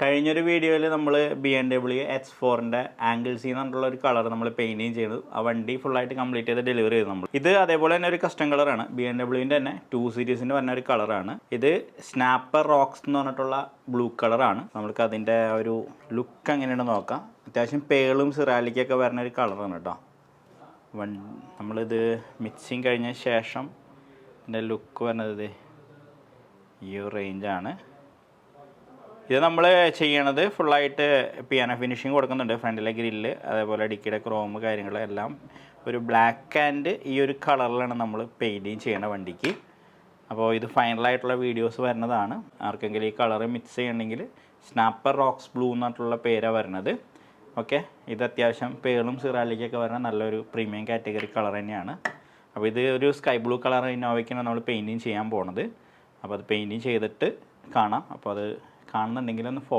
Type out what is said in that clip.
കഴിഞ്ഞൊരു വീഡിയോയിൽ നമ്മൾ BMW X4-ൻ്റെ ആംഗിൾ സി എന്ന് പറഞ്ഞിട്ടുള്ള ഒരു കളർ നമ്മൾ പെയിൻറ്റിങ് ചെയ്തു. ആ വണ്ടി ഫുള്ളായിട്ട് കംപ്ലീറ്റ് ചെയ്ത് ഡെലിവറി ചെയ്തു നമ്മൾ. ഇത് അതേപോലെ തന്നെ ഒരു കസ്റ്റം കളറാണ്. BMW-ൻ്റെ തന്നെ 2 സീരീസിൻ്റെ പറഞ്ഞ ഒരു കളറാണ്. ഇത് സ്നാപ്പർ റോക്സ് എന്ന് പറഞ്ഞിട്ടുള്ള ബ്ലൂ കളറാണ്. നമ്മൾക്ക് അതിൻ്റെ ഒരു ലുക്ക് എങ്ങനെയാണെന്ന് നോക്കാം. അത്യാവശ്യം പേളും സിറാലിക്കൊക്കെ വരുന്ന ഒരു കളറാണ് കേട്ടോ. നമ്മളിത് മിക്സിങ് കഴിഞ്ഞ ശേഷം ഇതിൻ്റെ ലുക്ക് വരുന്നത് ഈ ഒരു റേഞ്ചാണ്. ഇത് നമ്മൾ ചെയ്യണത് ഫുള്ളായിട്ട് പിയാനോ ഫിനിഷിങ് കൊടുക്കുന്നുണ്ട്. ഫ്രണ്ടിലെ ഗ്രില്ല് അതേപോലെ ഡിക്കിയുടെ ക്രോം കാര്യങ്ങളെല്ലാം ഒരു ബ്ലാക്ക് ആൻഡ് ഈ ഒരു കളറിലാണ് നമ്മൾ പെയിൻറ്റിങ് ചെയ്യണ വണ്ടിക്ക്. അപ്പോൾ ഇത് ഫൈനലായിട്ടുള്ള വീഡിയോസ് വരുന്നതാണ്. ആർക്കെങ്കിലും ഈ കളർ മിക്സ് ചെയ്യണമെങ്കിൽ സ്നാപ്പർ റോക്സ് ബ്ലൂ എന്നിട്ടുള്ള പേരാണ് വരുന്നത്. ഓക്കെ, ഇത് അത്യാവശ്യം പേളും സിറാലിക്കൊക്കെ വരുന്ന നല്ലൊരു പ്രീമിയം കാറ്റഗറി കളർ തന്നെയാണ്. അപ്പോൾ ഇത് ഒരു സ്കൈ ബ്ലൂ കളർ ഇന്നോവയ്ക്കാണ് നമ്മൾ പെയിൻറ്റിങ് ചെയ്യാൻ പോണത്. അപ്പോൾ അത് പെയിൻറ്റിങ് ചെയ്തിട്ട് കാണാം. അപ്പോൾ അത് കാണുന്നുണ്ടെങ്കിൽ ഒന്ന് ഫോളോ